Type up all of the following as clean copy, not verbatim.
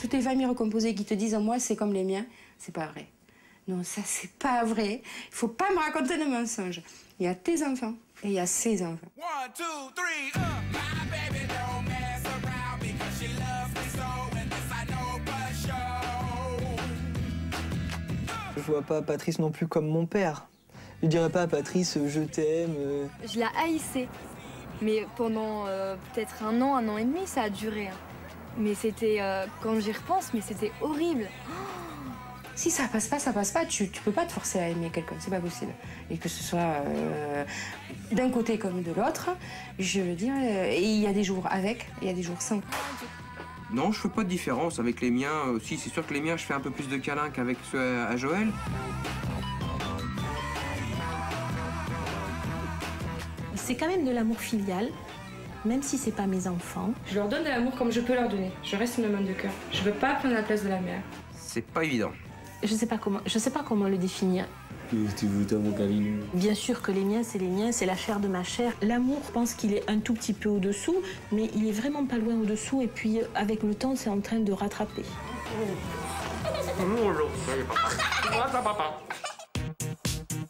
Toutes les familles recomposées qui te disent moi c'est comme les miens, c'est pas vrai. Non, ça c'est pas vrai. Il faut pas me raconter de mensonges. Il y a tes enfants et il y a ses enfants. Je vois pas Patrice non plus comme mon père. Je dirais pas à Patrice je t'aime. Je la haïssais. Mais pendant peut-être un an et demi, ça a duré. Hein. Mais c'était, quand j'y repense, mais c'était horrible. Si ça passe pas, ça passe pas. Tu peux pas te forcer à aimer quelqu'un, c'est pas possible. Et que ce soit d'un côté comme de l'autre, je veux dire, et il y a des jours avec, il y a des jours sans. Non, je fais pas de différence avec les miens. Si, c'est sûr que les miens, je fais un peu plus de câlins qu'avec ceux à Joël. C'est quand même de l'amour filial, même si c'est pas mes enfants. Je leur donne de l'amour comme je peux leur donner. Je reste une maman de cœur. Je veux pas prendre la place de la mère. C'est pas évident. Je sais pas comment le définir. Tu veux ta mon câlin? Bien sûr que les miens, c'est la chair de ma chair. L'amour, je pense qu'il est un tout petit peu au-dessous, mais il est vraiment pas loin au-dessous. Et puis, avec le temps, c'est en train de rattraper.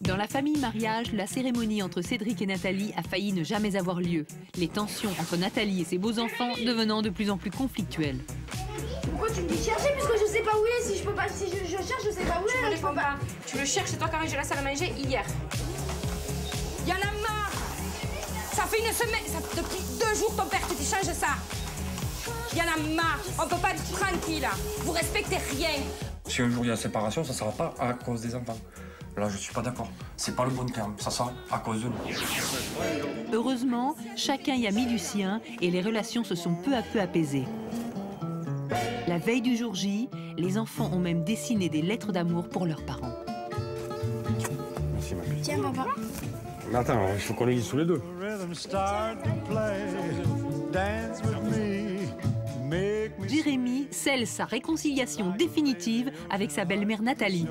Dans la famille mariage, la cérémonie entre Cédric et Nathalie a failli ne jamais avoir lieu. Les tensions entre Nathalie et ses beaux-enfants devenant de plus en plus conflictuelles. Pourquoi tu me dis chercher puisque je sais pas où il est? Si je peux pas, si je cherche, je sais pas où il est. Je peux pas. Tu le cherches, c'est toi quand j'ai la salle à manger hier. Y'en a marre. Ça fait une semaine, depuis 2 jours ton père te change ça. Y'en a marre. On peut pas être tranquille. Vous respectez rien. Si un jour il y a séparation, ça sera pas à cause des enfants. Là, je suis pas d'accord. C'est pas le bon terme. Ça sera à cause de nous. Heureusement, chacun y a mis du sien et les relations se sont peu à peu apaisées. La veille du jour J, les enfants ont même dessiné des lettres d'amour pour leurs parents. Merci, ma fille. Tiens, papa. Mais attends, il faut qu'on les lise tous les deux. Jérémy scelle sa réconciliation définitive avec sa belle-mère Nathalie.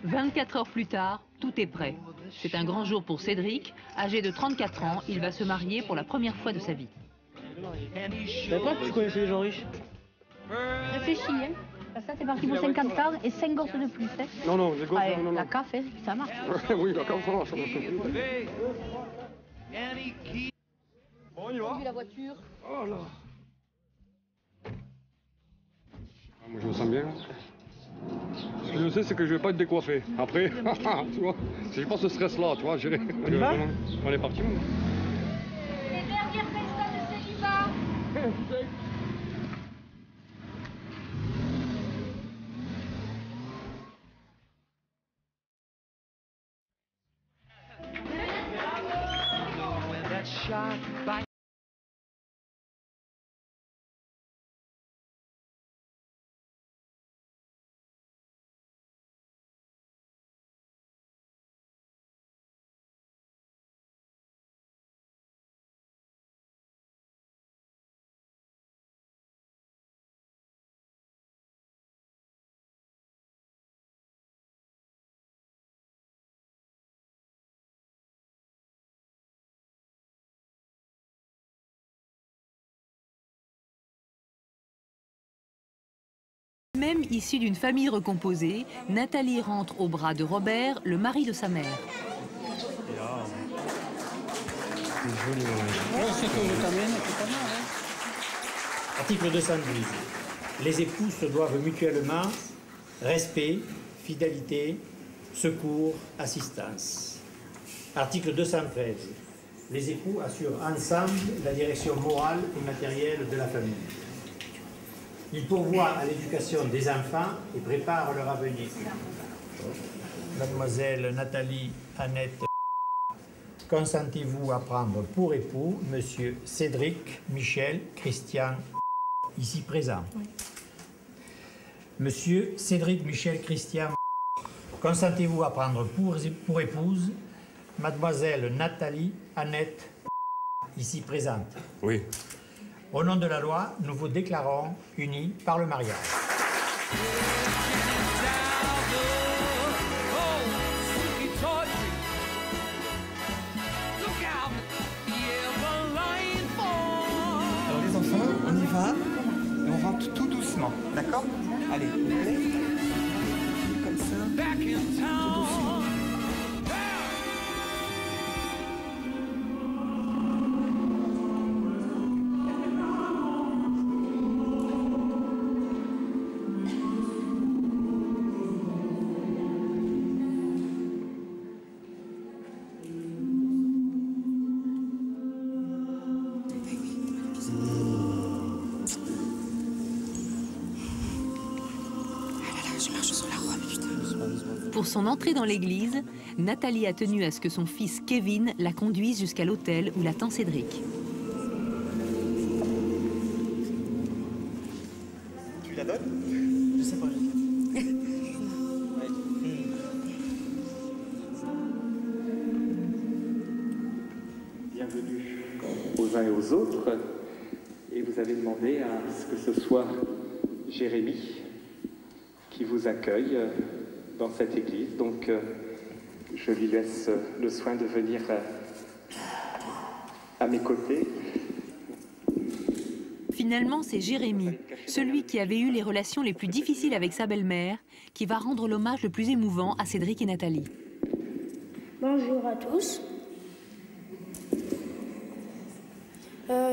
24 heures plus tard, tout est prêt. C'est un grand jour pour Cédric. Âgé de 34 ans, il va se marier pour la première fois de sa vie. Tu savais pas que tu connaissais les gens riches? Réfléchis, hein. Ça, c'est parti pour 50 quarts et 5 gosses de plus. Hein. Non, les gosses, non. La CAF, ça marche. Oui, la CAF, ça marche. Bon, on y va. La voiture. Oh là. Moi, je me sens bien. Ce que je sais, c'est que je vais pas être décoiffé. Après, tu vois, si j'ai pas ce stress-là, tu vois, j'irai. On est parti, moi. Les dernières festas de célibat. Même issue d'une famille recomposée, Nathalie rentre au bras de Robert, le mari de sa mère. Article 212. Les époux se doivent mutuellement respect, fidélité, secours, assistance. Article 213. Les époux assurent ensemble la direction morale et matérielle de la famille. Ils pourvoient à l'éducation des enfants et préparent leur avenir. Mademoiselle Nathalie Annette, consentez-vous à prendre pour époux Monsieur Cédric Michel Christian, ici présent? Oui. Monsieur Cédric Michel Christian, consentez-vous à prendre pour épouse Mademoiselle Nathalie Annette, ici présente? Oui. Au nom de la loi, nous vous déclarons unis par le mariage. moi. D'accord? Allez, allez. Comme ça. Tout doucement. Pour son entrée dans l'église, Nathalie a tenu à ce que son fils Kevin la conduise jusqu'à l'autel où l'attend Cédric. Tu la donnes? Je sais pas. Bienvenue aux uns et aux autres. Et vous avez demandé à ce que ce soit Jérémy qui vous accueille dans cette église. Donc, je lui laisse le soin de venir à mes côtés. Finalement, c'est Jérémy, celui qui avait eu les relations les plus difficiles avec sa belle-mère, qui va rendre l'hommage le plus émouvant à Cédric et Nathalie. Bonjour à tous.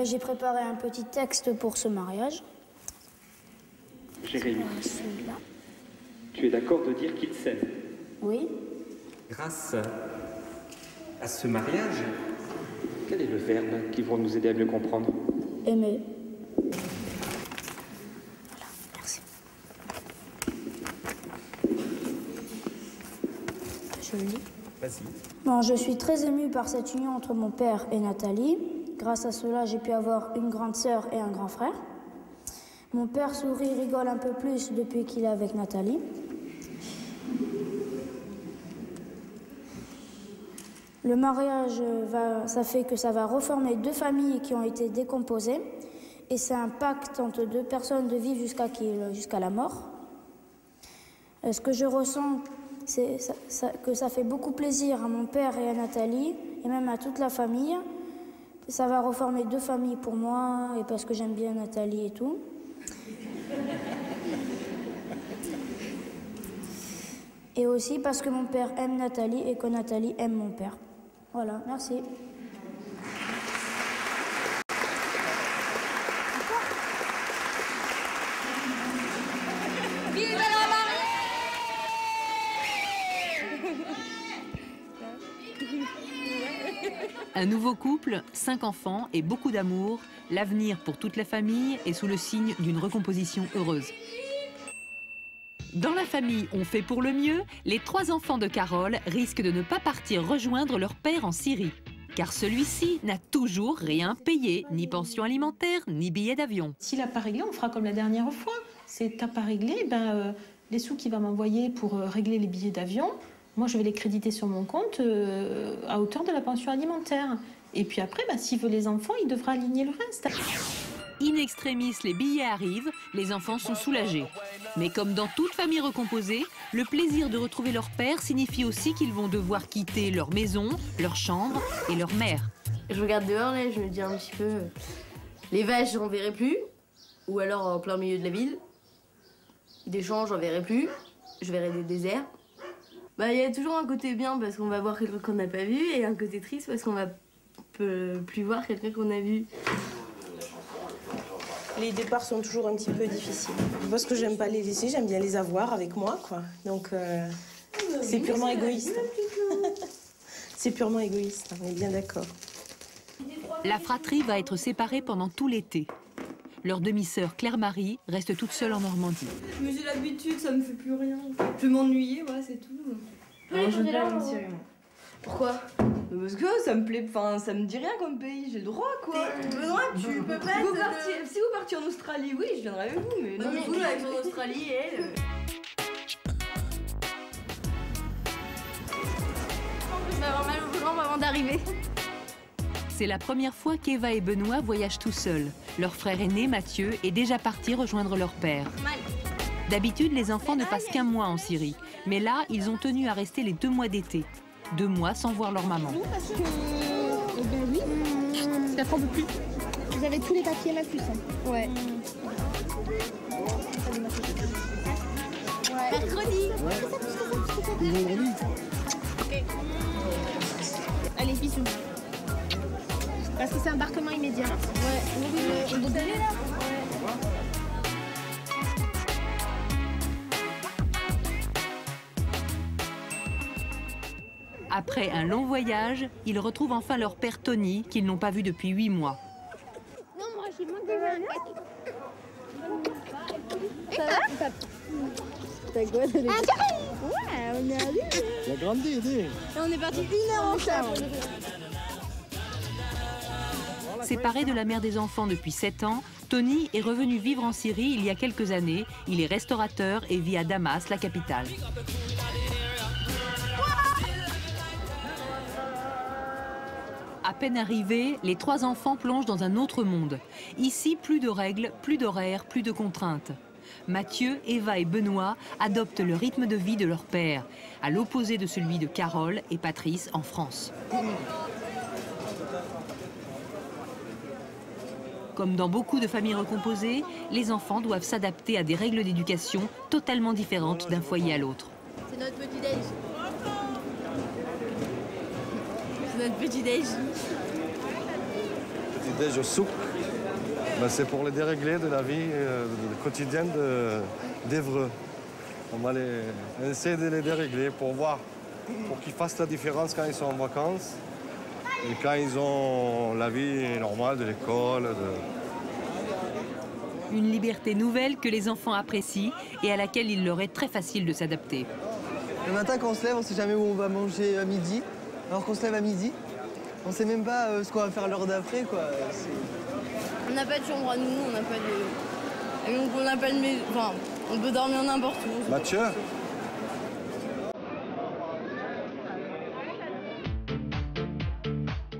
J'ai préparé un petit texte pour ce mariage. Jérémy, tu es d'accord de dire qu'il s'aime? Oui. Grâce à ce mariage, quel est le verbe qui va nous aider à mieux comprendre? Aimer. Voilà, merci. Je le lis. Vas-y. Bon, je suis très émue par cette union entre mon père et Nathalie. Grâce à cela, j'ai pu avoir une grande sœur et un grand frère. Mon père sourit, rigole un peu plus depuis qu'il est avec Nathalie. Le mariage, ça fait que ça va reformer deux familles qui ont été décomposées. Et c'est un pacte entre deux personnes de vivre jusqu'à la mort. Ce que je ressens, c'est que ça fait beaucoup plaisir à mon père et à Nathalie, et même à toute la famille. Ça va reformer deux familles pour moi, et parce que j'aime bien Nathalie et tout. Et aussi parce que mon père aime Nathalie et que Nathalie aime mon père. Voilà, merci. Vive la mariée! Un nouveau couple, 5 enfants et beaucoup d'amour, l'avenir pour toute la famille est sous le signe d'une recomposition heureuse. Dans la famille On fait pour le mieux, les 3 enfants de Carole risquent de ne pas partir rejoindre leur père en Syrie. Car celui-ci n'a toujours rien payé, ni pension alimentaire, ni billet d'avion. S'il n'a pas réglé, on fera comme la dernière fois. Si t'as pas réglé, les sous qu'il va m'envoyer pour régler les billets d'avion, moi je vais les créditer sur mon compte à hauteur de la pension alimentaire. Et puis après, s'il veut les enfants, il devra aligner le reste. In extremis, les billets arrivent, les enfants sont soulagés. Mais comme dans toute famille recomposée, le plaisir de retrouver leur père signifie aussi qu'ils vont devoir quitter leur maison, leur chambre et leur mère. Je regarde dehors là, je me dis un petit peu... les vaches, j'en verrai plus. Ou alors en plein milieu de la ville. Des champs, j'en verrai plus. Je verrai des déserts. Il y a toujours un côté bien parce qu'on va voir quelqu'un qu'on n'a pas vu et un côté triste parce qu'on va plus voir quelqu'un qu'on a vu. Les départs sont toujours un petit peu difficiles. Parce que j'aime pas les laisser, j'aime bien les avoir avec moi, quoi. Donc c'est purement égoïste. C'est purement égoïste, on est bien d'accord. La fratrie va être séparée pendant tout l'été. Leur demi-sœur Claire-Marie reste toute seule en Normandie. Mais j'ai l'habitude, ça me fait plus rien. Je vais m'ennuyer, voilà, c'est tout. Alors, je vais pas en Syrie, moi. Pourquoi? Parce que ça me plaît, ça me dit rien comme pays, j'ai le droit quoi. Tu peux pas. Si vous partiez en Australie, oui, je viendrai avec vous, mais non, mais vous avec en Australie, elle. Je vais avoir mal aux jambes avant d'arriver. C'est la première fois qu'Eva et Benoît voyagent tout seuls. Leur frère aîné, Mathieu, est déjà parti rejoindre leur père. D'habitude, les enfants ne passent qu'un mois en Syrie. Mais là, ils ont tenu à rester les 2 mois d'été. 2 mois sans voir leur maman. Parce que... oui. Peut-être on peut plus. Vous avez tous les papiers là, plus. Ouais. Mercredi. Vendredi. Ok. Allez, bisous. Parce que c'est embarquement immédiat. Ouais. On doit aller là. Après un long voyage, ils retrouvent enfin leur père Tony, qu'ils n'ont pas vu depuis 8 mois. Non, moi j'ai monté T'as quoi? Ouais, on est allé. Il a grandi, dis. Et on est parti 1 heure en charge. Séparé de la mère des enfants depuis 7 ans, Tony est revenu vivre en Syrie il y a quelques années. Il est restaurateur et vit à Damas, la capitale. À peine arrivés, les 3 enfants plongent dans un autre monde. Ici, plus de règles, plus d'horaires, plus de contraintes. Mathieu, Eva et Benoît adoptent le rythme de vie de leur père, à l'opposé de celui de Carole et Patrice en France. Comme dans beaucoup de familles recomposées, les enfants doivent s'adapter à des règles d'éducation totalement différentes d'un foyer à l'autre. C'est notre petit-déj. C'est notre petit-déj. Petit-déj au souk, ben, c'est pour les déréglés de la vie quotidienne d'Évreux. On va essayer de les dérégler pour voir, pour qu'ils fassent la différence quand ils sont en vacances et quand ils ont la vie normale de l'école. Une liberté nouvelle que les enfants apprécient et à laquelle il leur est très facile de s'adapter. Le matin, quand on se lève, on ne sait jamais où on va manger à midi. Alors qu'on se lève à midi, on ne sait même pas ce qu'on va faire l'heure d'après, quoi. On n'a pas de chambre à nous, on n'a pas de... Donc on n'a pas de maison... Enfin, on peut dormir n'importe où. Mathieu ?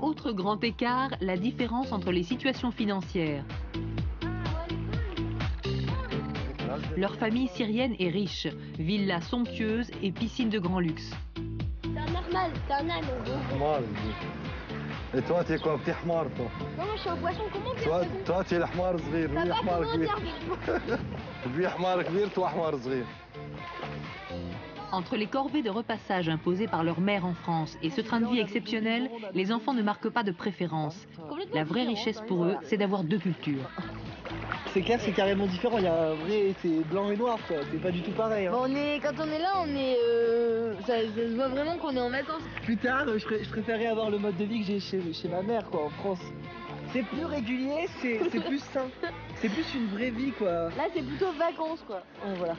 Autre grand écart, la différence entre les situations financières. Leur famille syrienne est riche, villa somptueuse et piscine de grand luxe. C'est normal, c'est un âne. Et toi, tu es quoi, petit hamar, toi? Non, moi je suis un poisson, comment toi, tu es le hamar صغير, lui hamar كبير. Lui hamar كبير, toi hamar صغير. Entre les corvées de repassage imposées par leur mère en France et ce train de vie exceptionnel, les enfants ne marquent pas de préférence. La vraie richesse pour eux, c'est d'avoir 2 cultures. C'est clair, c'est carrément différent. Il y a un vrai, c'est blanc et noir, quoi. C'est pas du tout pareil. Hein. Bon, quand on est là, on est, ça se voit vraiment qu'on est en vacances. Plus tard, je préférais avoir le mode de vie que j'ai chez ma mère, quoi, en France. C'est plus régulier, c'est plus sain. C'est plus une vraie vie, quoi. Là, c'est plutôt vacances, quoi. Ouais, voilà.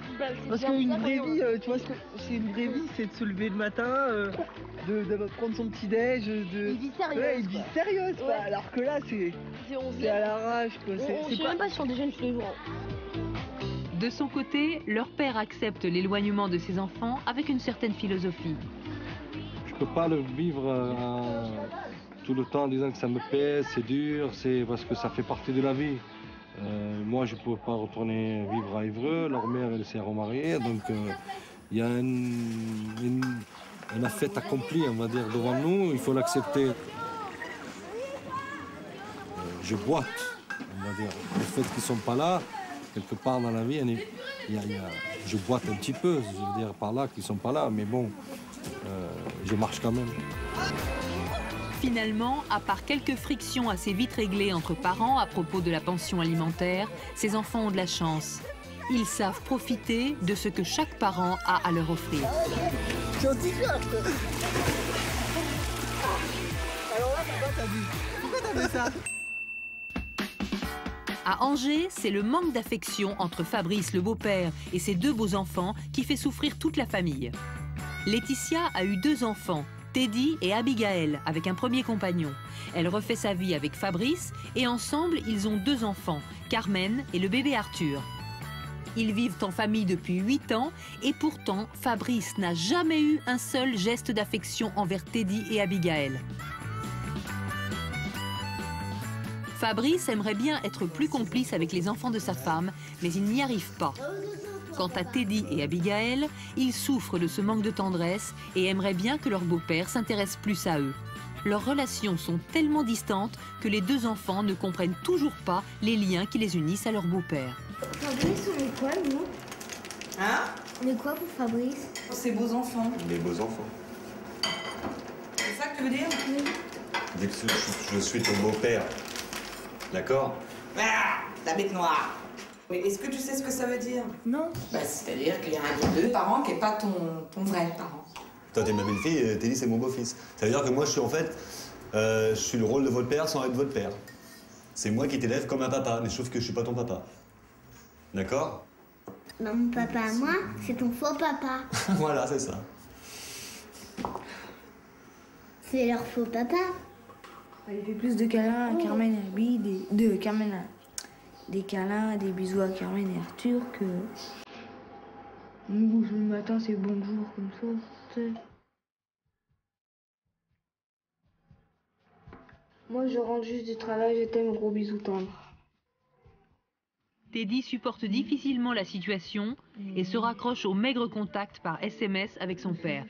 Parce qu'une vraie vie, tu vois, c'est une vraie vie, c'est de se lever le matin, de prendre son petit déj, Une vie sérieuse. Ouais, une vie sérieuse, quoi. Ouais. Alors que là, c'est à l'arrache, quoi. Je sais même pas si on déjeune tous les jours. De son côté, leur père accepte l'éloignement de ses enfants avec une certaine philosophie. Je peux pas le vivre tout le temps en disant que ça me pèse, c'est dur, c'est parce que ça fait partie de la vie. Moi, je ne pouvais pas retourner vivre à Évreux, leur mère, elle s'est remariée, donc il y a un fait accompli, on va dire, devant nous, il faut l'accepter. Je boite, on va dire, le fait qu'ils ne sont pas là, quelque part dans la vie, je boite un petit peu, je veux dire par là qu'ils ne sont pas là, mais bon, je marche quand même. Finalement, à part quelques frictions assez vite réglées entre parents à propos de la pension alimentaire, ces enfants ont de la chance. Ils savent profiter de ce que chaque parent a à leur offrir. Alors là, pourquoi t'as fait ça? À Angers, c'est le manque d'affection entre Fabrice, le beau-père, et ses 2 beaux enfants qui fait souffrir toute la famille. Laetitia a eu 2 enfants, Teddy et Abigail, avec un premier compagnon. Elle refait sa vie avec Fabrice et ensemble, ils ont 2 enfants, Carmen et le bébé Arthur. Ils vivent en famille depuis 8 ans et pourtant, Fabrice n'a jamais eu un seul geste d'affection envers Teddy et Abigail. Fabrice aimerait bien être plus complice avec les enfants de sa femme, mais il n'y arrive pas. Quant à Teddy et Abigail, ils souffrent de ce manque de tendresse et aimeraient bien que leur beau-père s'intéresse plus à eux. Leurs relations sont tellement distantes que les 2 enfants ne comprennent toujours pas les liens qui les unissent à leur beau-père. Fabrice, on est quoi, nous? Hein? On est quoi pour Fabrice? C'est beaux enfants. Les beaux enfants. C'est ça que tu veux dire? Oui. Dis que je suis ton beau-père. D'accord? Ah, la bête noire. Mais est-ce que tu sais ce que ça veut dire? Non. Bah, c'est-à-dire qu'il y a un des deux parents qui n'est pas ton vrai parent. Toi, t'es ma belle-fille, Teddy, c'est mon beau-fils. Ça veut dire que moi, je suis en fait... je suis le rôle de votre père sans être votre père. C'est moi qui t'élève comme un papa, mais sauf que je suis pas ton papa. D'accord? Non, mon papa à moi, c'est ton faux papa. Voilà, c'est ça. C'est leur faux papa. Il fait plus de câlins à Carmen et à Abby, des câlins, des bisous à Carmen et Arthur que... Nous, le matin, c'est bonjour comme ça, tu sais. Moi, je rentre juste du travail, je t'aime, gros bisous tendres. Teddy supporte difficilement la situation et se raccroche au maigre contact par SMS avec son père.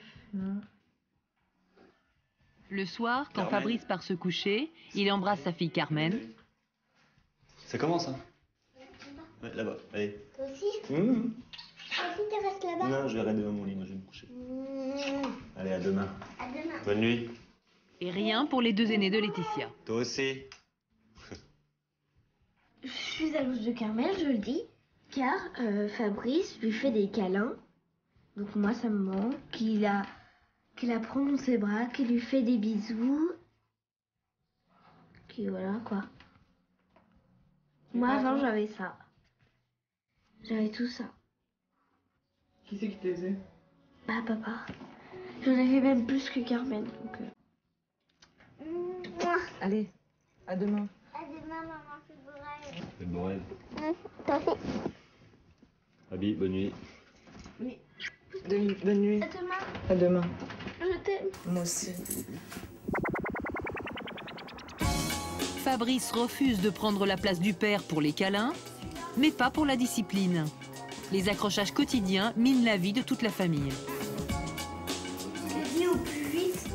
Le soir, quand Carmen. Fabrice part se coucher, il embrasse sa fille Carmen. Ça commence, hein? Ouais, là-bas, allez. Toi aussi? Mmh. Toi aussi, tu restes là-bas? Non, je vais rester dans mon lit, moi je vais me coucher. Allez, à demain. À demain. Bonne nuit. Et rien pour les deux aînés de Laetitia. Toi aussi. Je suis jalouse de Carmen, je le dis, car Fabrice lui fait des câlins. Donc moi, ça me manque. Qu'il la prend dans ses bras, qu'il lui fait des bisous. Qui voilà, quoi. Moi, avant, j'avais ça. J'avais tout ça. Qui c'est qui te les a? Bah, papa. J'en avais même plus que Carmen, donc... Allez, à demain. À demain, maman, c'est beau rêve. C'est bon rêve. Toi aussi. Abby, bonne nuit. Oui. Bonne nuit. À demain. À demain. Je t'aime. Moi aussi. Fabrice refuse de prendre la place du père pour les câlins, mais pas pour la discipline. Les accrochages quotidiens minent la vie de toute la famille. Je dis au plus vite.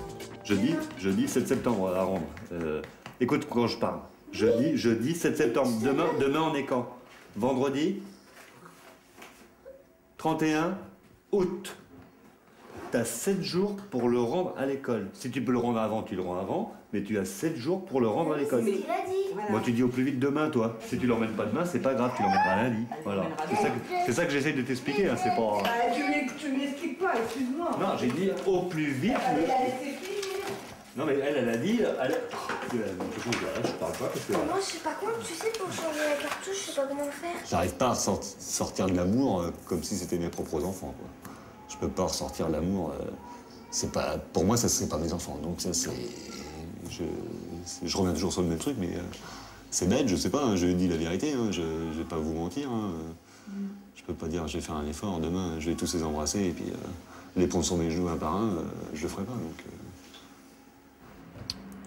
Jeudi 7 septembre à rendre. Écoute quand je parle. Jeudi 7 septembre. Demain on est quand? Vendredi 31 août. Tu as 7 jours pour le rendre à l'école. Si tu peux le rendre avant, tu le rends avant, mais tu as 7 jours pour le rendre à l'école. C'est ce qu'il a dit. Voilà. Moi tu dis au plus vite demain, toi. Si tu l'emmènes pas demain, c'est pas grave, tu l'emmèneras lundi. Voilà. C'est ça que j'essaie de t'expliquer, hein, c'est pas... Tu m'expliques pas, excuse-moi. Non, j'ai dit au plus vite. Non mais elle a dit... Je parle pas parce que... Moi, je sais pas comment, tu sais, pour changer la cartouche, je sais pas comment faire. J'arrive pas à sortir de l'amour comme si c'était mes propres enfants, quoi. Je peux pas ressortir l'amour. C'est pas, pour moi, ça serait pas mes enfants. Donc ça, c'est... Je reviens toujours sur le même truc, mais c'est bête, je sais pas, hein, je dis la vérité, hein, je vais pas vous mentir. Hein, je peux pas dire je vais faire un effort, demain je vais tous les embrasser et puis les prendre sur mes genoux un par un, je le ferai pas. Donc,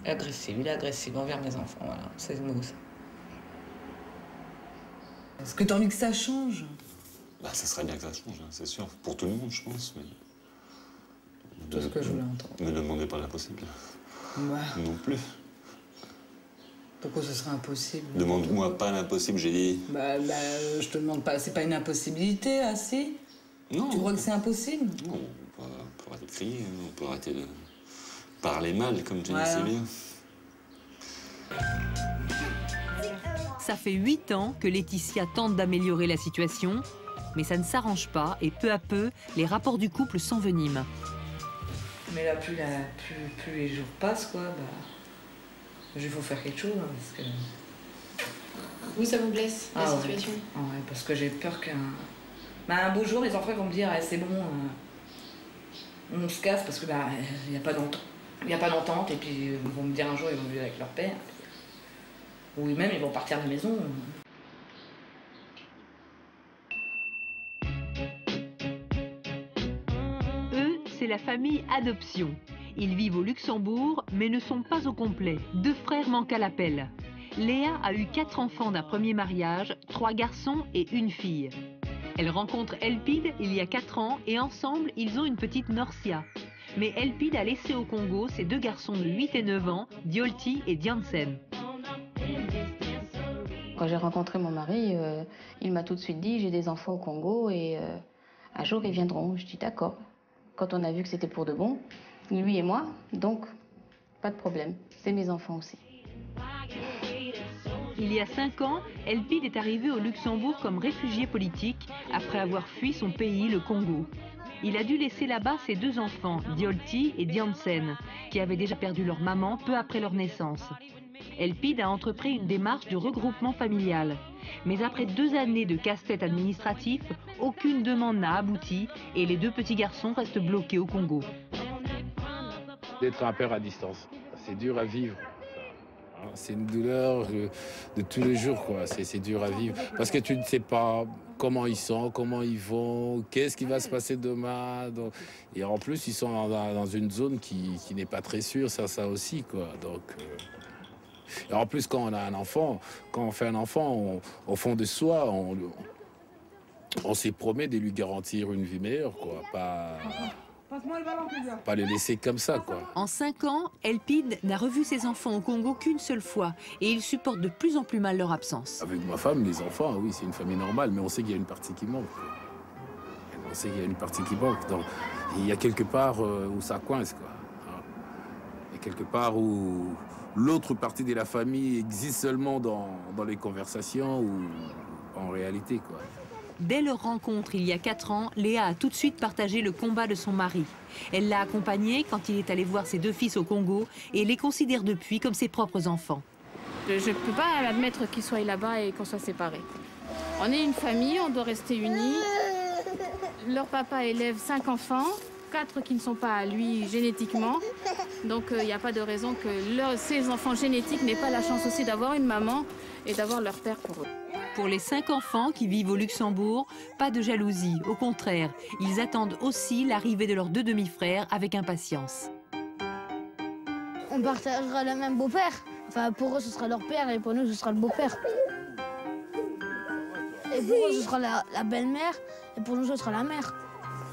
Agressif, il est agressif envers mes enfants, voilà, c'est le mot ça. Est-ce que t'as envie que ça change? bah, ça serait bien que ça change, hein, c'est sûr, pour tout le monde, je pense. Mais... Tout ce que je voulais entendre. Ne demandez pas l'impossible. Ouais. Non plus. Pourquoi ce serait impossible? Demande-moi pas l'impossible, j'ai dit. Je te demande pas, c'est pas une impossibilité, ah si? Non. Tu crois que c'est impossible? Non, on peut arrêter de crier, on peut arrêter de parler mal, comme tu dis si bien. Ça fait 8 ans que Laetitia tente d'améliorer la situation, mais ça ne s'arrange pas et peu à peu, les rapports du couple s'enveniment. Mais là, plus les jours passent, quoi, il faut faire quelque chose, hein, parce que... Vous, ça vous blesse, la situation? Ouais, parce que j'ai peur un beau jour, les enfants vont me dire, c'est bon, on se casse, parce que il n'y a pas d'entente. Il n'y a pas d'entente, et puis ils vont me dire un jour, ils vont vivre avec leur père. Ou même, ils vont partir de la maison. Eux, c'est la famille adoption. Ils vivent au Luxembourg, mais ne sont pas au complet. 2 frères manquent à l'appel. Léa a eu 4 enfants d'un premier mariage, 3 garçons et 1 fille. Elle rencontre Elpid il y a 4 ans et ensemble, ils ont une petite Norcia. Mais Elpid a laissé au Congo ses 2 garçons de 8 et 9 ans, Diolti et Diansen. Quand j'ai rencontré mon mari, il m'a tout de suite dit « j'ai des enfants au Congo et un jour ils viendront ». Je dis « d'accord ». Quand on a vu que c'était pour de bon, lui et moi, donc pas de problème, c'est mes enfants aussi. Il y a 5 ans, Elpide est arrivé au Luxembourg comme réfugié politique après avoir fui son pays, le Congo. Il a dû laisser là-bas ses 2 enfants, Diolti et Diansen, qui avaient déjà perdu leur maman peu après leur naissance. Elpide a entrepris une démarche de regroupement familial. Mais après 2 années de casse-tête administratif, aucune demande n'a abouti et les 2 petits garçons restent bloqués au Congo. D'être un père à distance, c'est dur à vivre. C'est une douleur de tous les jours, quoi. C'est dur à vivre. Parce que tu ne sais pas comment ils sont, comment ils vont, qu'est-ce qui va se passer demain. Donc... Et en plus, ils sont dans une zone qui n'est pas très sûre, ça aussi, quoi. Donc, Et en plus, quand on a un enfant, quand on fait un enfant, au fond de soi, on s'est promis de lui garantir une vie meilleure, quoi. Pas le laisser comme ça, quoi. En 5 ans, Elpide n'a revu ses enfants au Congo qu'une seule fois et il supporte de plus en plus mal leur absence. Avec ma femme, les enfants, oui, c'est une famille normale, mais on sait qu'il y a une partie qui manque. On sait qu'il y a une partie qui manque. Donc, il y a quelque part où ça coince, quoi. Il y a quelque part où l'autre partie de la famille existe seulement dans les conversations ou en réalité, quoi. Dès leur rencontre il y a 4 ans, Léa a tout de suite partagé le combat de son mari. Elle l'a accompagné quand il est allé voir ses 2 fils au Congo et les considère depuis comme ses propres enfants. Je ne peux pas admettre qu'ils soient là-bas et qu'on soit séparés. On est une famille, on doit rester unis. Leur papa élève 5 enfants, 4 qui ne sont pas à lui génétiquement. Donc il n'y a pas de raison que ces enfants génétiques n'aient pas la chance aussi d'avoir une maman et d'avoir leur père pour eux. Pour les 5 enfants qui vivent au Luxembourg, pas de jalousie, au contraire, ils attendent aussi l'arrivée de leurs 2 demi-frères avec impatience. On partagera le même beau-père. Enfin, pour eux, ce sera leur père et pour nous, ce sera le beau-père. Et pour eux, ce sera la belle-mère et pour nous, ce sera la mère.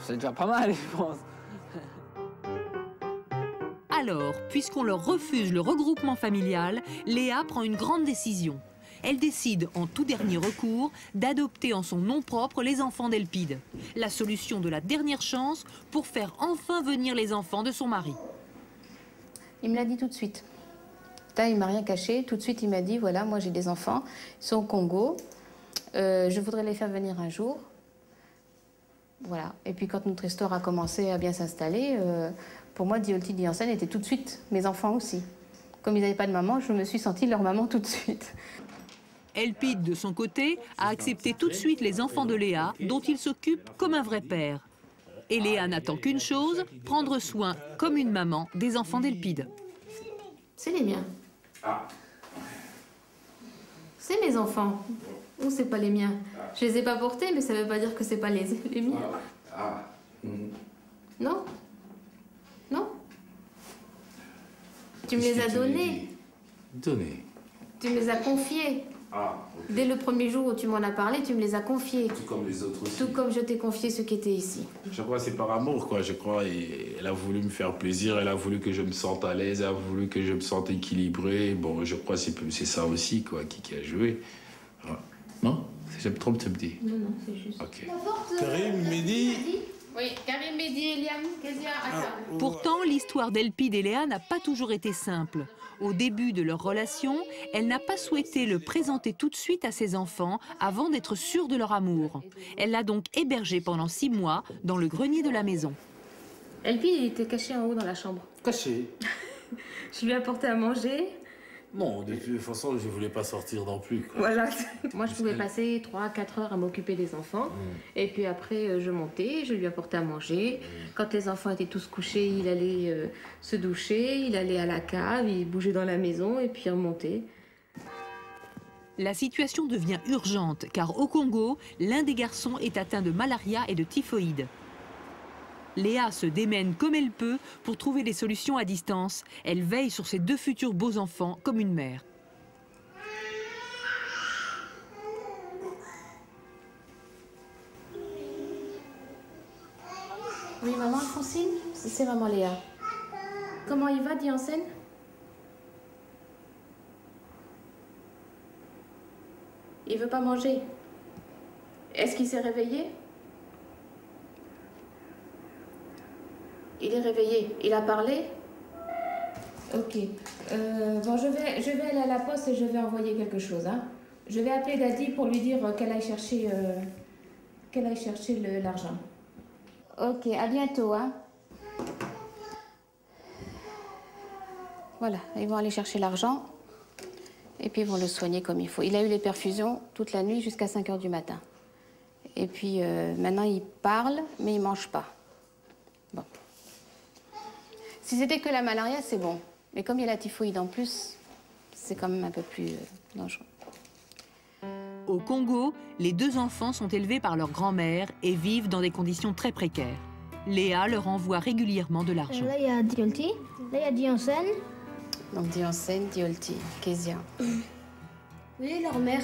C'est déjà pas mal, je pense. Alors, puisqu'on leur refuse le regroupement familial, Léa prend une grande décision. Elle décide, en tout dernier recours, d'adopter en son nom propre les enfants d'Elpide. La solution de la dernière chance pour faire enfin venir les enfants de son mari. Il me l'a dit tout de suite. Là, il m'a rien caché. Tout de suite, il m'a dit, voilà, moi j'ai des enfants, ils sont au Congo. Je voudrais les faire venir un jour. Voilà. Et puis quand notre histoire a commencé à bien s'installer, pour moi, Diolti et Diansen étaient tout de suite mes enfants aussi. Comme ils n'avaient pas de maman, je me suis sentie leur maman tout de suite. Elpide, de son côté, a accepté tout de suite les enfants de Léa, dont il s'occupe comme un vrai père. Et Léa n'attend qu'une chose, prendre soin, comme une maman, des enfants d'Elpide. C'est les miens. C'est mes enfants. Ou c'est pas les miens. Je les ai pas portés, mais ça veut pas dire que c'est pas les miens. Non. Non. Tu me les as donnés. Donnés. Tu me les as confiés. Okay. Dès le premier jour où tu m'en as parlé, tu me les as confiés. Tout comme les autres aussi. Tout comme je t'ai confié ceux qui étaient ici. Je crois que c'est par amour, quoi. Je crois, et elle a voulu me faire plaisir, elle a voulu que je me sente à l'aise, elle a voulu que je me sente équilibré. Bon, je crois que c'est ça aussi, quoi, qui a joué. Non? Je me trompe, tu me dis? Non, non, c'est juste. Ok. Karim, Mehdi. Oui, Karim, Mehdi, Eliam, Kezia, Assa. Pourtant, l'histoire d'Elpide et Léa n'a pas toujours été simple. Au début de leur relation, elle n'a pas souhaité le présenter tout de suite à ses enfants avant d'être sûre de leur amour. Elle l'a donc hébergé pendant 6 mois dans le grenier de la maison. Elpide, il était caché en haut dans la chambre. Caché? Je lui ai apporté à manger. Non, de toute façon, je voulais pas sortir non plus, quoi. Voilà. Moi, je pouvais passer 3 à 4 heures à m'occuper des enfants. Et puis après, je montais, je lui apportais à manger. Quand les enfants étaient tous couchés, il allait se doucher, il allait à la cave, il bougeait dans la maison et puis il remontait. La situation devient urgente car au Congo, l'un des garçons est atteint de malaria et de typhoïde. Léa se démène comme elle peut pour trouver des solutions à distance. Elle veille sur ses 2 futurs beaux enfants comme une mère. Oui, maman Alphonsine, c'est maman Léa. Comment il va, Diansen? Il veut pas manger. Est-ce qu'il s'est réveillé? Il est réveillé. Il a parlé? Ok. Bon, je vais aller à la poste et je vais envoyer quelque chose. Hein. Je vais appeler Daddy pour lui dire qu'elle aille chercher, l'argent. Ok, à bientôt. Hein. Voilà, ils vont aller chercher l'argent et puis ils vont le soigner comme il faut. Il a eu les perfusions toute la nuit jusqu'à 5 h du matin. Et puis maintenant, il parle, mais il ne mange pas. Bon. Si c'était que la malaria, c'est bon. Mais comme il y a la typhoïde en plus, c'est quand même un peu plus dangereux. Au Congo, les 2 enfants sont élevés par leur grand-mère et vivent dans des conditions très précaires. Léa leur envoie régulièrement de l'argent. Là, il y a Diolti, là, il y a Dioncène. Donc Dioncène, Diolti, Kezia. Vous voyez leur mère?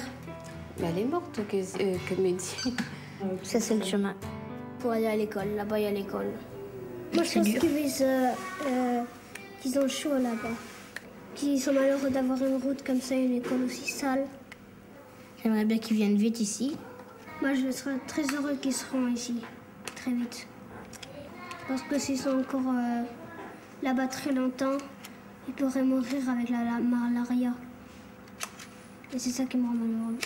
Bah, elle est morte, que Mehdi. Ça, c'est le chemin pour aller à l'école. Là-bas, il y a l'école. Moi, je pense qu'ils ont chaud là-bas. Qu'ils sont malheureux d'avoir une route comme ça, une école aussi sale. J'aimerais bien qu'ils viennent vite ici. Moi, je serais très heureux qu'ils seront ici, très vite. Parce que s'ils sont encore là-bas très longtemps, ils pourraient mourir avec la malaria. Et c'est ça qui me rend malheureux.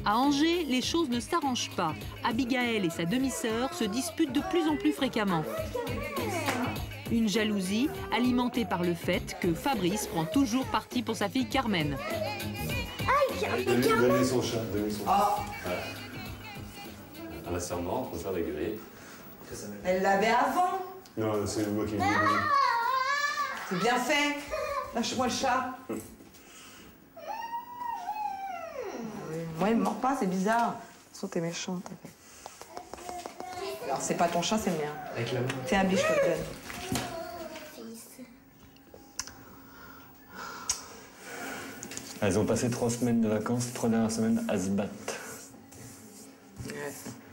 À Angers, les choses ne s'arrangent pas. Abigaël et sa demi-sœur se disputent de plus en plus fréquemment. Une jalousie alimentée par le fait que Fabrice prend toujours parti pour sa fille Carmen. Aïe, Donnez son chat, donnez son chat. Ah. À la serment, on va réguler. Elle l'avait avant. Non, c'est moi qui me dis. C'est bien fait. Lâche-moi le chat. Moi, il me mord pas, c'est bizarre. De toute façon, t'es méchante. Alors, c'est pas ton chat, c'est le mien. Avec la main. Tiens, Abby, je te le donne. Elles ont passé 3 semaines de vacances, 3 dernières semaines à se battre. Ouais.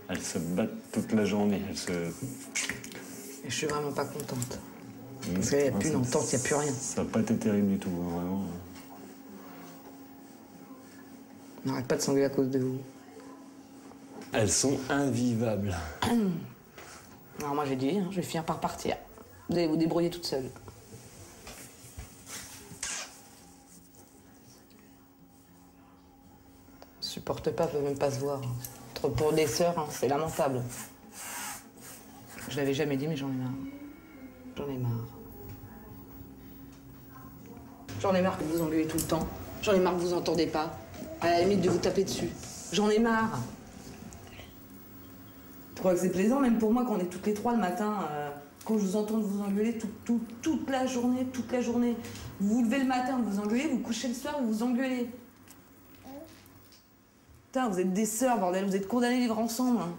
Elles se battent toute la journée. Et je suis vraiment pas contente. Parce qu'il n'y a plus d'entente, il n'y a plus rien. Ça n'a pas été terrible du tout, hein, vraiment. On n'arrête pas de s'engueuler à cause de vous. Elles sont invivables. Alors moi j'ai dit, hein, je vais finir par partir. Vous allez vous débrouiller toute seule. Je supporte pas, peut même pas se voir. Trop pour des sœurs, hein, c'est lamentable. Je l'avais jamais dit, mais j'en ai marre. J'en ai marre. J'en ai marre que vous engueulez tout le temps. J'en ai marre que vous entendez pas. À la limite de vous taper dessus. J'en ai marre. Je crois que c'est plaisant, même pour moi, quand on est toutes les 3 le matin, quand je vous entends vous engueuler toute la journée, toute la journée. Vous vous levez le matin, vous engueulez, vous couchez le soir, vous vous engueulez. Putain, vous êtes des sœurs, bordel, vous êtes condamnés à vivre ensemble. Hein.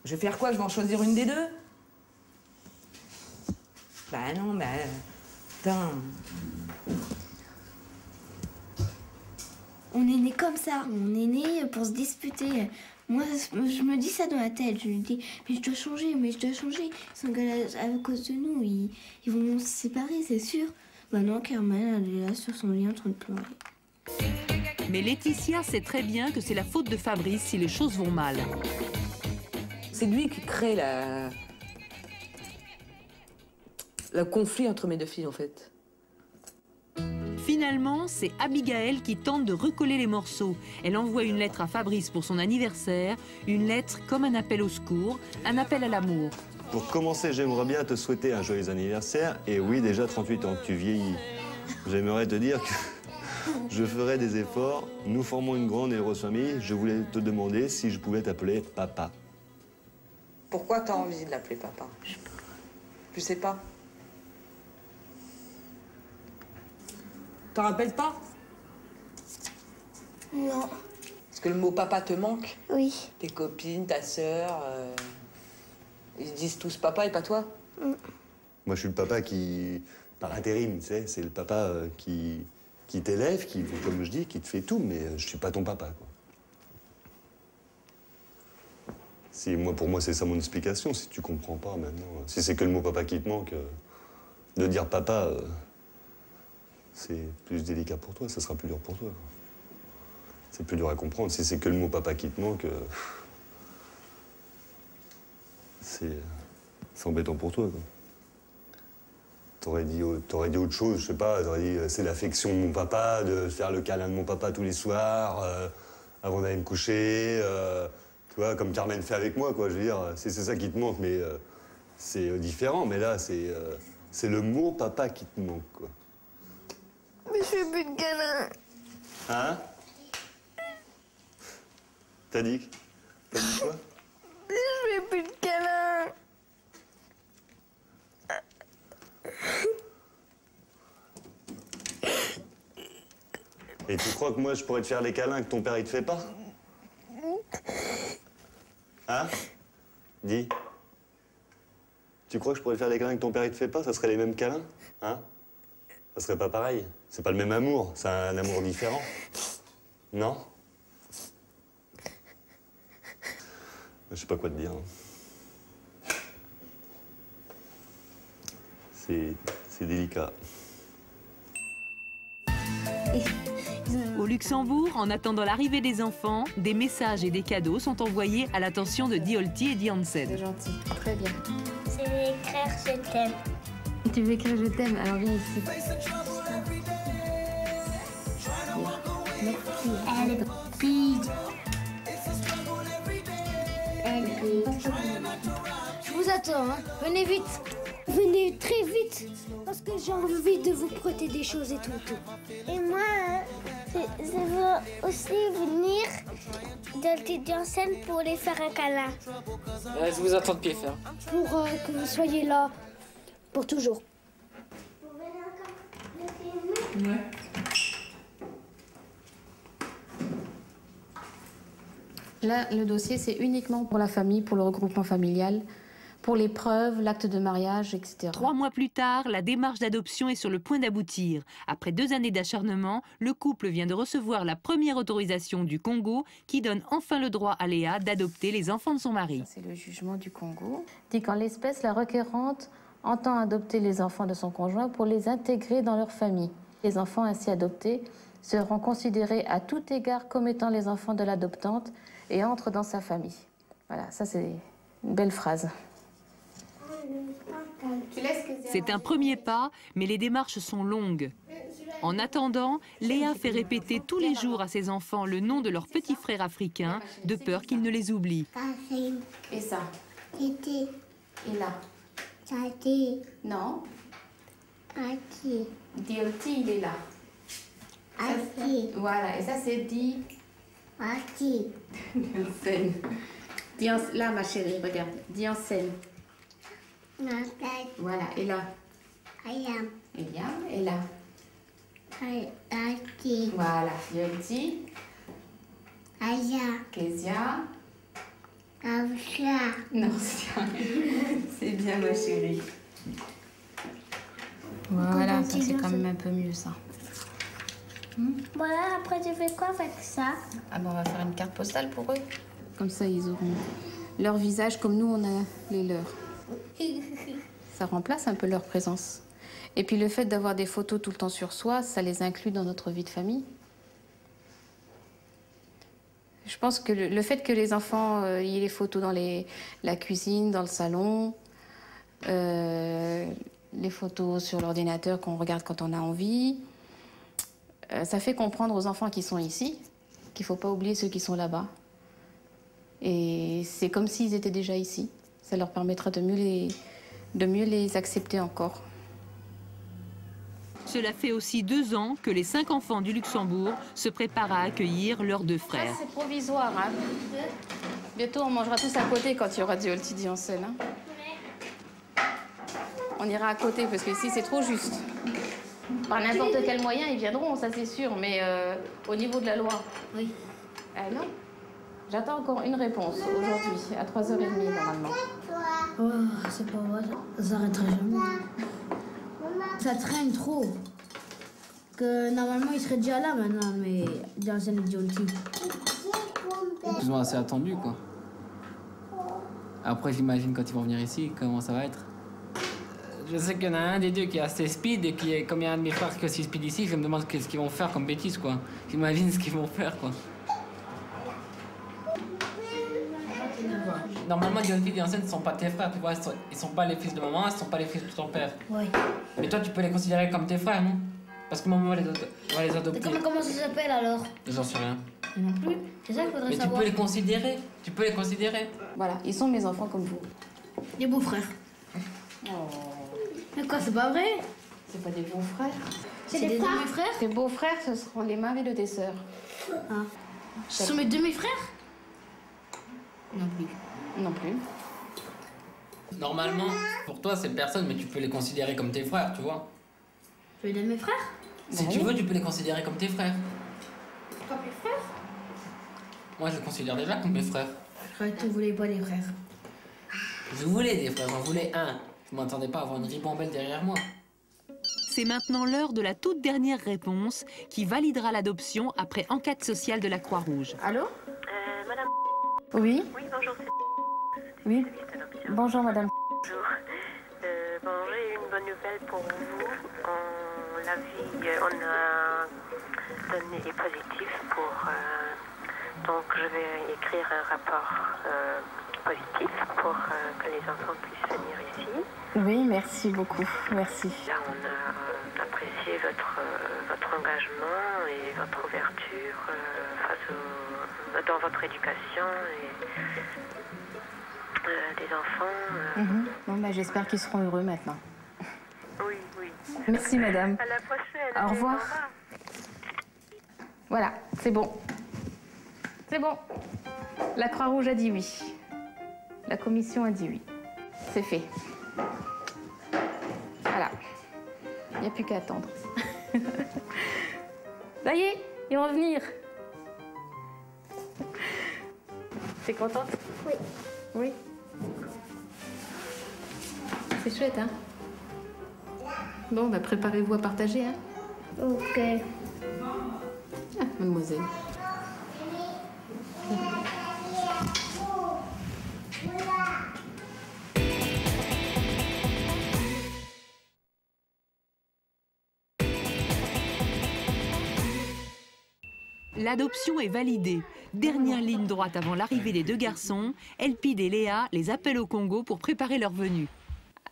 Je vais faire quoi? Je vais en choisir une des deux? Bah non, bah... Putain... On est né comme ça, on est né pour se disputer. Moi, je me dis ça dans la tête, je me dis, mais je dois changer, mais je dois changer. Ils s'engueulent à cause de nous, ils vont se séparer, c'est sûr. Maintenant, Carmen, elle est là sur son lit en train de pleurer. Mais Laetitia sait très bien que c'est la faute de Fabrice si les choses vont mal. C'est lui qui crée le conflit entre mes 2 filles, en fait. Finalement, c'est Abigaël qui tente de recoller les morceaux. Elle envoie une lettre à Fabrice pour son anniversaire, une lettre comme un appel au secours, un appel à l'amour. Pour commencer, j'aimerais bien te souhaiter un joyeux anniversaire. Et oui, déjà 38 ans, tu vieillis. J'aimerais te dire que je ferai des efforts. Nous formons une grande et heureuse famille. Je voulais te demander si je pouvais t'appeler papa. Pourquoi t'as envie de l'appeler papa? Tu sais pas? T'en rappelles pas? Non. Parce que le mot papa te manque? Oui. Tes copines, ta sœur, ils disent tous papa et pas toi? Moi, je suis le papa qui, par intérim, tu sais, c'est le papa qui t'élève, qui, comme je dis, qui te fait tout, mais je suis pas ton papa, quoi. Si, moi, pour moi, c'est ça mon explication, si tu comprends pas maintenant. Si c'est que le mot papa qui te manque, De dire papa, c'est plus délicat pour toi, ça sera plus dur pour toi. C'est plus dur à comprendre. Si c'est que le mot papa qui te manque, c'est embêtant pour toi, quoi. T'aurais dit autre chose, je sais pas, t'aurais dit c'est l'affection de mon papa, de faire le câlin de mon papa tous les soirs, avant d'aller me coucher, tu vois, comme Carmen fait avec moi, quoi, je veux dire, c'est ça qui te manque, mais c'est différent, mais là, c'est le mot papa qui te manque, quoi. Mais je fais plus de câlin. Hein? T'as dit quoi? Je fais plus de câlin. Et tu crois que moi, je pourrais te faire les câlins que ton père, il te fait pas? Hein? Dis. Tu crois que je pourrais te faire les câlins que ton père, il te fait pas? Ça serait les mêmes câlins? Hein? Ça serait pas pareil. C'est pas le même amour. C'est un amour différent. Non? Je sais pas quoi te dire. C'est délicat. Au Luxembourg, en attendant l'arrivée des enfants, des messages et des cadeaux sont envoyés à l'attention de Diolti et Diansen. C'est gentil, très bien. Je vais écrire je t'aime. Tu veux écrire je t'aime, alors viens ici. Elle est petite. Je vous attends, hein. Venez vite. Venez très vite, parce que j'ai envie de vous prêter des choses et tout. Et moi, je veux aussi venir dans tes Diansen pour les faire un câlin. Je vous attends de pied ferme. Pour que vous soyez là pour toujours. Ouais. Là, le dossier, c'est uniquement pour la famille, pour le regroupement familial, pour les preuves, l'acte de mariage, etc. 3 mois plus tard, la démarche d'adoption est sur le point d'aboutir. Après 2 années d'acharnement, le couple vient de recevoir la première autorisation du Congo qui donne enfin le droit à Léa d'adopter les enfants de son mari. C'est le jugement du Congo. Dit qu'en l'espèce, la requérante entend adopter les enfants de son conjoint pour les intégrer dans leur famille. Les enfants ainsi adoptés seront considérés à tout égard comme étant les enfants de l'adoptante et entrent dans sa famille. Voilà, ça c'est une belle phrase. C'est un premier pas, mais les démarches sont longues. En attendant, Léa fait répéter tous les jours à ses enfants le nom de leur petit frère africain, de peur qu'ils ne les oublient. Et ça? Titi. Et là? Tati. Non. Aki. Diolti, il est là. Aki. Voilà, et ça c'est Di. Aki. Diansen. Là, ma chérie, regarde. Diansen. Voilà, et là? Ayam. Eliam, et là? Aki. Voilà, Diolti. Aya. Kezia. Avsha. Non, c'est bien, ma chérie. Voilà, ça c'est quand même un peu mieux, ça. Voilà, après tu fais quoi avec ça? Ah ben, on va faire une carte postale pour eux. Comme ça, ils auront leur visage comme nous, on a les leurs. Ça remplace un peu leur présence. Et puis le fait d'avoir des photos tout le temps sur soi, ça les inclut dans notre vie de famille. Je pense que le fait que les enfants aient les photos dans la cuisine, dans le salon, les photos sur l'ordinateur qu'on regarde quand on a envie, ça fait comprendre aux enfants qui sont ici qu'il ne faut pas oublier ceux qui sont là-bas. Et c'est comme s'ils étaient déjà ici. Ça leur permettra de mieux les accepter encore. Cela fait aussi 2 ans que les 5 enfants du Luxembourg se préparent à accueillir leurs 2 frères. C'est provisoire, hein. Bientôt, on mangera tous à côté quand il y aura Diolti Diansen. Hein. On ira à côté parce qu'ici, c'est trop juste. Par n'importe quel moyen, ils viendront, ça c'est sûr, mais au niveau de la loi. Oui. Non. J'attends encore une réponse aujourd'hui, à 3h30 normalement. Oh, c'est pas vrai, ça s'arrêtera jamais. Ça traîne trop. Que normalement, il serait déjà là maintenant, mais dans un Diolti. Plus ou moins assez attendu, quoi. Après, j'imagine quand ils vont venir ici, comment ça va être. Je sais qu'il y en a un des deux qui est assez speed et qui est, comme il y a un de mes frères qui est aussi speed ici, je me demande ce qu'ils vont faire comme bêtise, quoi. J'imagine ce qu'ils vont faire, quoi. Normalement, les filles d'anciennes ne sont pas tes frères, tu vois. Ils sont pas les fils de maman, ils sont pas les fils de ton père. Oui. Mais toi, tu peux les considérer comme tes frères, non? Parce que maman va les adopter. Comment ça s'appelle alors? J'en sais rien. Non plus. C'est ça qu'il faudrait Mais savoir. tu peux les considérer. Tu peux les considérer. Voilà, ils sont mes enfants comme vous. Des beaux-frères. Oh. Mais quoi, c'est pas vrai? C'est pas des beaux-frères. C'est des frères? frères. Tes beaux-frères, ce seront les maris de tes sœurs. Ah. Ce sont mes demi-frères? Non plus. Non plus. Normalement, pour toi, c'est personne, mais tu peux les considérer comme tes frères, tu vois. Je vais mes frères? Si tu veux, tu peux les considérer comme tes frères. Comme mes frères? Moi, je les considère déjà comme mes frères. Je croyais que tu voulais pas des frères. Je voulais des frères, j'en voulais un. Je m'attendais pas à avoir une ribambelle derrière moi. C'est maintenant l'heure de la toute dernière réponse qui validera l'adoption après enquête sociale de la Croix-Rouge. Allô? Madame. Oui? Oui, bonjour. Oui. Bonjour, madame. Bonjour. Bon, j'ai une bonne nouvelle pour vous. On a donné est positif pour. Donc, je vais écrire un rapport positif pour que les enfants puissent venir ici. Oui, merci beaucoup. Merci. Là, on a apprécié votre engagement et votre ouverture dans votre éducation et des enfants. Bon, bah, j'espère qu'ils seront heureux maintenant. Oui, oui. Merci, madame. À la prochaine. Au revoir. Voilà, c'est bon. C'est bon. La Croix-Rouge a dit oui. La commission a dit oui. C'est fait. Voilà. Il n'y a plus qu'à attendre. Ça y est, ils vont venir. T'es contente? Oui. Oui. C'est chouette, hein? Bon, bah préparez-vous à partager, hein? Ok. Ah, mademoiselle. L'adoption est validée. Dernière ligne droite avant l'arrivée des deux garçons, Elpide et Léa les appellent au Congo pour préparer leur venue.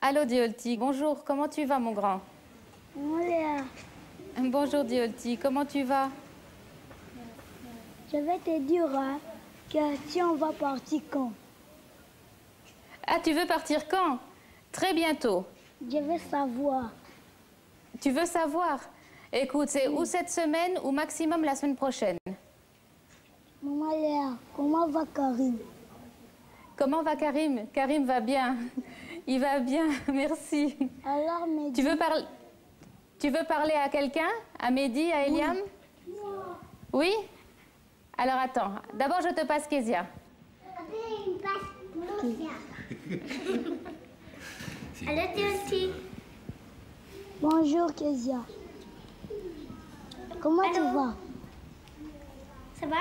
Allô Diolti, bonjour, comment tu vas mon grand? Bonjour Léa. Bonjour Diolti, comment tu vas? Je vais te dire que si on va partir quand? Ah, tu veux partir quand? Très bientôt. Je veux savoir. Tu veux savoir? Écoute, c'est ou cette semaine ou maximum la semaine prochaine. Maman Léa, comment va Karim? Comment va Karim? Karim va bien. Il va bien, merci. Alors, Mehdi... Tu veux parler à quelqu'un? À Mehdi, à Eliam? Oui? Alors attends, d'abord je te passe Kezia. Allô, Diolti. Bonjour, Kezia. Comment tu vas? Ça va?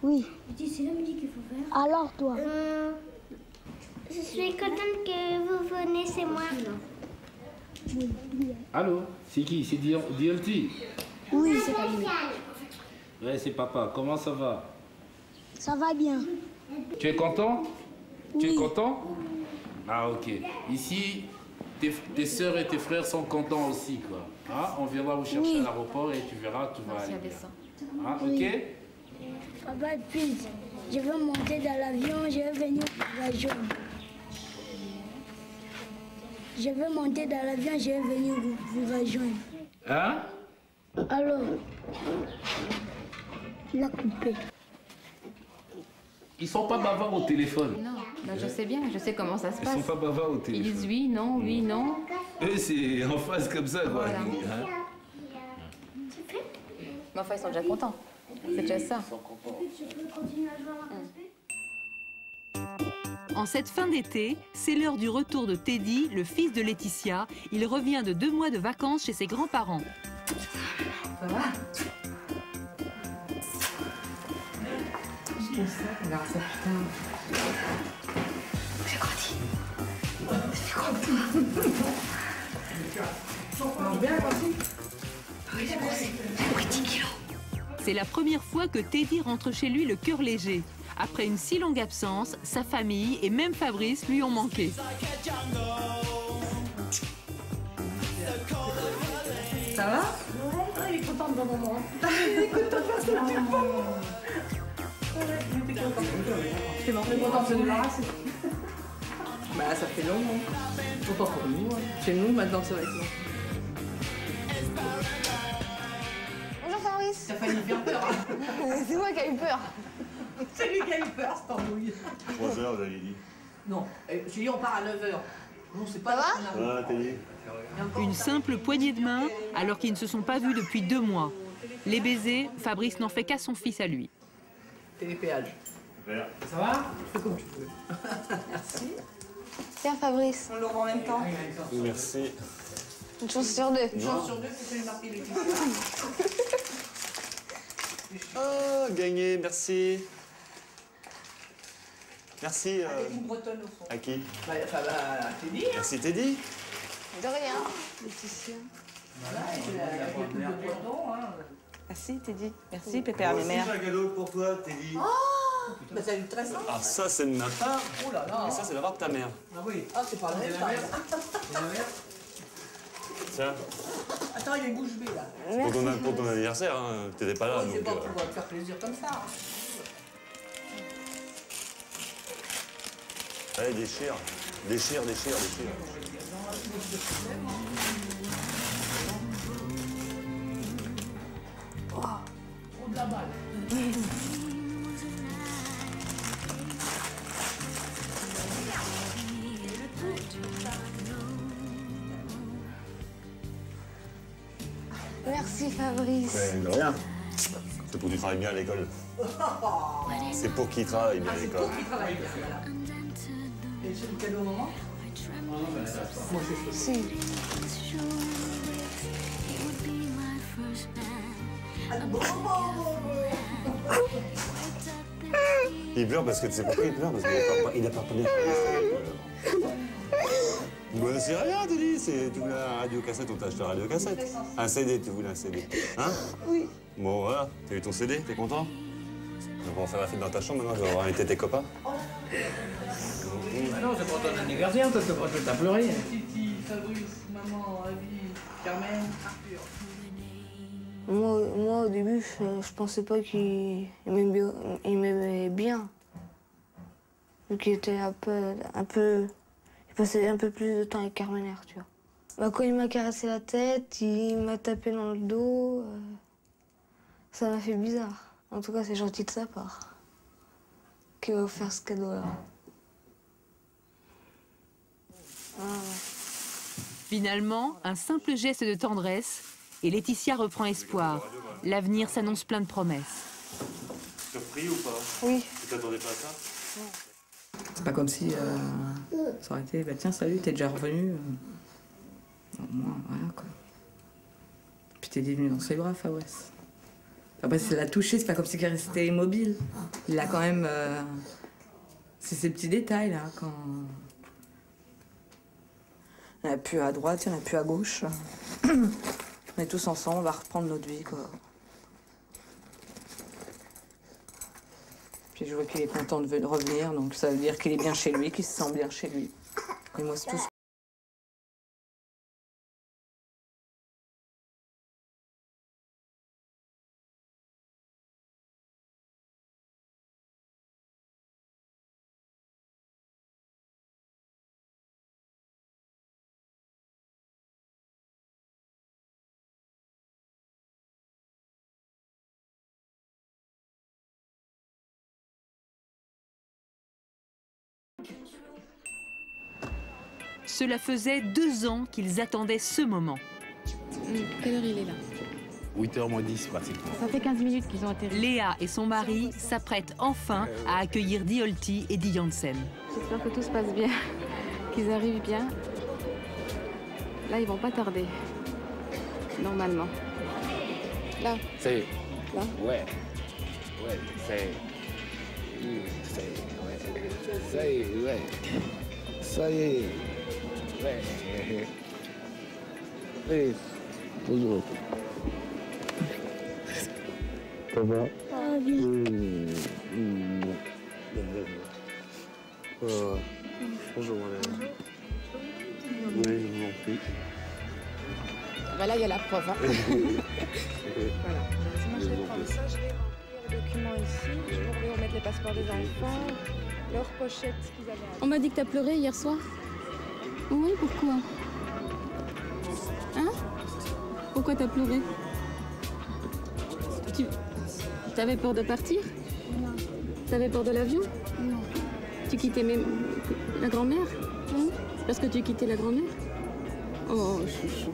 Oui. C'est la musique qu'il faut faire. Alors, toi? Je suis contente que vous venez, c'est moi. Allô? C'est qui? C'est Diolti? Oui, c'est pas lui. Ouais, c'est papa. Comment ça va? Ça va bien. Tu es content? Oui. Tu es content? Ah, ok. Ici, tes sœurs et tes frères sont contents aussi, quoi. Hein? On viendra vous chercher à l'aéroport et tu verras, tout va aller bien. Hein? Ok? Oui. Papa, puis, je veux monter dans l'avion, je veux venir vous rejoindre. Je veux monter dans l'avion, je veux venir vous rejoindre. Hein? Alors, il a coupé. Ils sont pas bavards au téléphone. Non, ben je sais bien, je sais comment ça se Ils passe. sont pas bavards au Ils téléphone. disent oui, non, oui, non. Eux, c'est en face comme ça, quoi. Voilà. Hein? Mais enfin, ils sont déjà contents. C'est déjà ça. En cette fin d'été, c'est l'heure du retour de Teddy, le fils de Laetitia. Il revient de 2 mois de vacances chez ses grands-parents. Ça va? Je sais, regarde ça, putain. J'ai grandi. Je suis grande. Mange bien, Francis. C'est la première fois que Teddy rentre chez lui le cœur léger. Après une si longue absence, sa famille et même Fabrice lui ont manqué. Ça va? Ouais, il est content de bon moment. Il est content de faire son petit bon. C'est bon, on est content de se débarrasser. Bah, ça fait long, hein. Pas pour nous, hein. Chez nous, maintenant, ça va être long. Bonjour Fabrice. T'as failli faire peur, hein. C'est moi qui ai eu peur. C'est lui qui a eu peur, cette embrouille. 3 heures, vous avez dit. Non, j'ai dit on part à 9h. Non, c'est pas Ah, t'as dit. Une simple poignée de main, alors qu'ils ne se sont pas vus depuis 2 mois. Les baisers, Fabrice n'en fait qu'à son fils à lui. Télépéage. Ça va? Fais comme tu veux. Merci. Tiens Fabrice. On l'aura en même temps. Merci. Une chance sur 2. Une chance sur 2, c'est celui marqué les Oh, gagné, merci. Merci. Avec une bretonne au fond. À qui? Bah, Teddy. Hein. Merci Teddy. De rien. Laetitia. Voilà, il a plus de breton, hein. Merci Teddy. Merci Pépé à Moi mes aussi, mères. j'ai un cadeau pour toi, Teddy. Oh, bah ça a eu très simple. Ah, ça, c'est de ma part. Oh là là. Et ça, c'est de la part de ta mère. Ah oui. Ah, c'est pas la même taille. Tiens, Attends, il est bouche bée là. pour ton anniversaire, hein. T'étais pas là. Oh, c'est donc, pas pour te faire plaisir comme ça. Allez, déchire. Déchire. Oh, de la balle. Merci Fabrice. De rien. C'est pour que tu travailles bien à l'école. C'est pour qu'il travaille bien à l'école. Pour qu'il travaille bien, voilà. Et c'est le cadeau au moment? Moi, c'est chaud. Si. Il pleure parce que tu sais pourquoi il pleure? Parce qu'il n'a pas bien. Bah, c'est rien, Teddy. Tu voulais un radiocassette, on t'a acheté un radiocassette. Un CD, tu voulais un CD. Hein? Oui. Bon, voilà. T'as eu ton CD, t'es content? On va faire la fête dans ta chambre maintenant, je vais avoir invité tes copains. Bah non, c'est pour ton anniversaire, toi, t'as pleuré. Titi, Fabrice, maman, Abby, Carmen, Arthur. Moi au début, je pensais pas qu'il m'aimait bien. Vu qu'il était un peu. Il passait un peu plus de temps avec Carmen et Arthur. Bah, quand il m'a caressé la tête, il m'a tapé dans le dos. Ça m'a fait bizarre. En tout cas, c'est gentil de sa part. Qu'il m'a offert ce cadeau-là. Ah, ouais. Finalement, un simple geste de tendresse et Laetitia reprend espoir. L'avenir s'annonce plein de promesses. Surpris ou pas? Oui. Tu t'attendais pas à ça? C'est pas comme si ça aurait été, bah tiens, salut, t'es déjà revenu. Au moins, voilà quoi. Puis t'es venu dans ses bras, Fabrice. Fabrice, il l'a touché, c'est pas comme si il restait immobile. Il a quand même. C'est ces petits détails là, quand. Il n'y en a plus à droite, il n'y en a plus à gauche. On est tous ensemble, on va reprendre notre vie quoi. Puis je vois qu'il est content de revenir, donc ça veut dire qu'il est bien chez lui, qu'il se sent bien chez lui. Et moi, c'est tout ce Cela faisait 2 ans qu'ils attendaient ce moment. Quelle heure il est là? 8h moins 10 pratiquement. Ça fait 15 minutes qu'ils ont atterri. Léa et son mari s'apprêtent enfin à accueillir Di Olti et Di Janssen. J'espère que tout se passe bien, qu'ils arrivent bien. Là, ils vont pas tarder. Normalement. Là. Ça y est. Là. Ouais. Ouais, ça y est. Ça y est, ouais. Ça y est, ouais. Ça y est. Ouais. Oui. Bonjour. Ça va? Ah oui. Bonjour, madame. Oui, je vous en prie. Bah là, il y a la preuve. Hein. Voilà. Moi, je vais prendre ça, je vais remplir le document ici. Je vais remettre les passeports des enfants, leurs pochettes qu'ils avaient. On m'a dit que t'as pleuré hier soir. Oui, pourquoi? Hein? Pourquoi t'as pleuré? T'avais peur de partir? Non. T'avais peur de l'avion? Non. Tu quittais même la grand-mère? Hein? Parce que tu quittais la grand-mère? Oh, chouchou.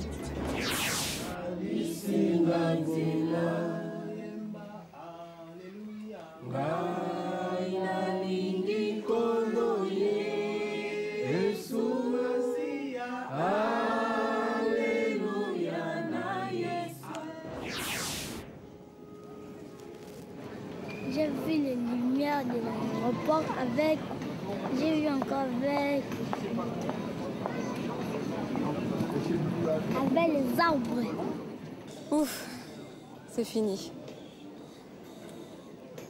J'ai vu les lumières de l'aéroport avec. J'ai vu encore avec les arbres. Ouf, c'est fini.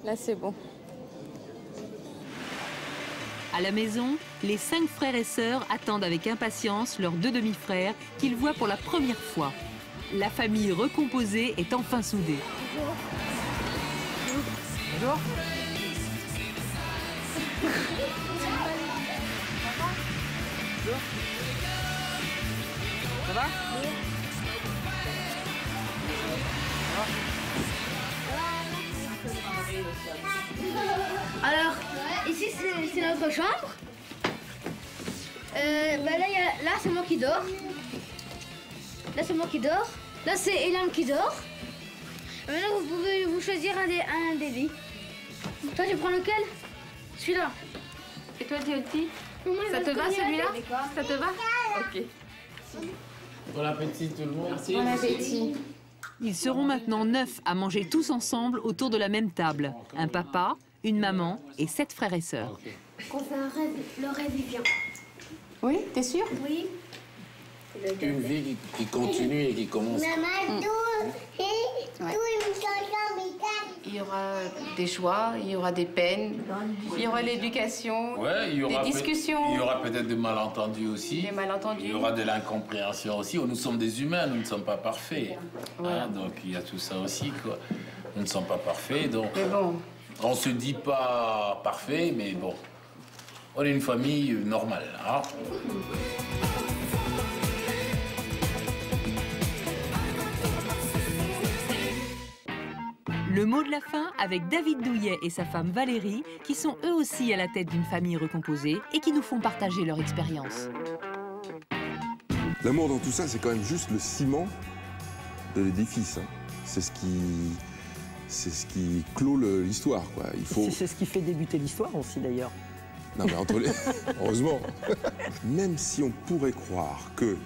Là, c'est bon. À la maison, les 5 frères et sœurs attendent avec impatience leurs 2 demi-frères qu'ils voient pour la première fois. La famille recomposée est enfin soudée. Bonjour. Ça va? Alors, ici c'est notre chambre. Là c'est moi qui dors. Là c'est moi qui dors. Là c'est Elam qui dort. Maintenant vous pouvez vous choisir un des lits. Toi tu prends lequel? Celui-là. Et toi, Dioti? Ça te va celui-là? Ça te va? Ok. Bon appétit tout le monde. Merci. Bon appétit. Ils seront maintenant 9 à manger tous ensemble autour de la même table. Un papa, une maman et 7 frères et sœurs. Qu'on fait un rêve, le rêve il vient. Oui, t'es sûre? Oui. Une vie qui continue et qui commence. Il y aura des joies, il y aura des peines, il y aura l'éducation, Ouais, il y aura des discussions. Il y aura peut-être des malentendus aussi. Des malentendus. Il y aura de l'incompréhension aussi. Nous sommes des humains, nous ne sommes pas parfaits. Voilà. Hein, donc il y a tout ça aussi, quoi. Nous ne sommes pas parfaits, donc Mais bon. on se dit pas parfait, mais bon, on est une famille normale. Hein. Le mot de la fin avec David Douillet et sa femme Valérie, qui sont eux aussi à la tête d'une famille recomposée et qui nous font partager leur expérience. L'amour dans tout ça, c'est quand même juste le ciment de l'édifice. Hein. C'est ce qui clôt l'histoire, quoi. Il faut... C'est ce qui fait débuter l'histoire aussi, d'ailleurs. Non, mais entre les... Heureusement. Même si on pourrait croire que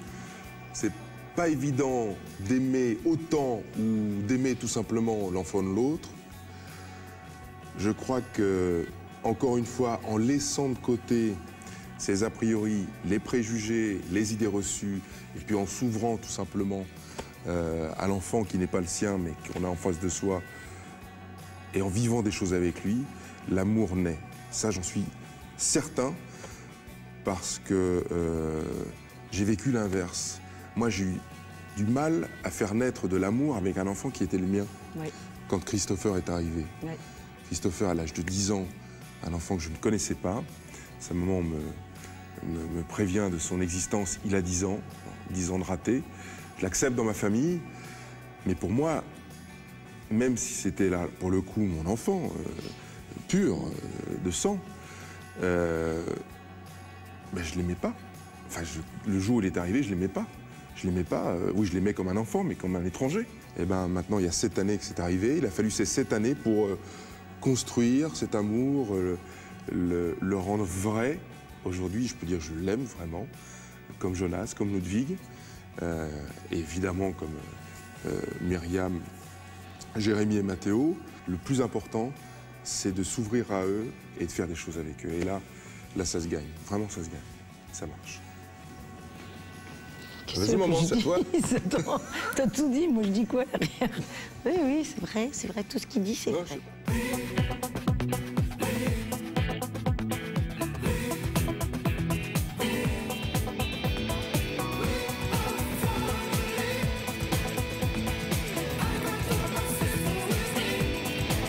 c'est pas évident d'aimer autant ou d'aimer tout simplement l'enfant de l'autre, je crois que, encore une fois, en laissant de côté ces a priori, les préjugés, les idées reçues, et puis en s'ouvrant tout simplement à l'enfant qui n'est pas le sien, mais qu'on a en face de soi, et en vivant des choses avec lui, l'amour naît. Ça, j'en suis certain, parce que j'ai vécu l'inverse. Moi, j'ai eu du mal à faire naître de l'amour avec un enfant qui était le mien. Oui. Quand Christopher est arrivé. Oui. Christopher, à l'âge de 10 ans, un enfant que je ne connaissais pas. Sa maman me prévient de son existence, il a 10 ans de raté. Je l'accepte dans ma famille, mais pour moi, même si c'était là, pour le coup, mon enfant, pur, de sang, ben, je l'aimais pas. Enfin, le jour où il est arrivé, je l'aimais pas. Je l'aimais pas, oui, je l'aimais comme un enfant, mais comme un étranger. Et ben maintenant, il y a 7 années que c'est arrivé. Il a fallu ces 7 années pour construire cet amour, le rendre vrai. Aujourd'hui, je peux dire que je l'aime vraiment, comme Jonas, comme Ludwig, et évidemment comme Myriam, Jérémy et Mathéo. Le plus important, c'est de s'ouvrir à eux et de faire des choses avec eux. Et là, ça se gagne. Vraiment, ça se gagne. Ça marche. Vas-y, maman, c'est à toi. T'as tout dit, moi je dis quoi derrière? Oui, c'est vrai, tout ce qu'il dit, c'est vrai.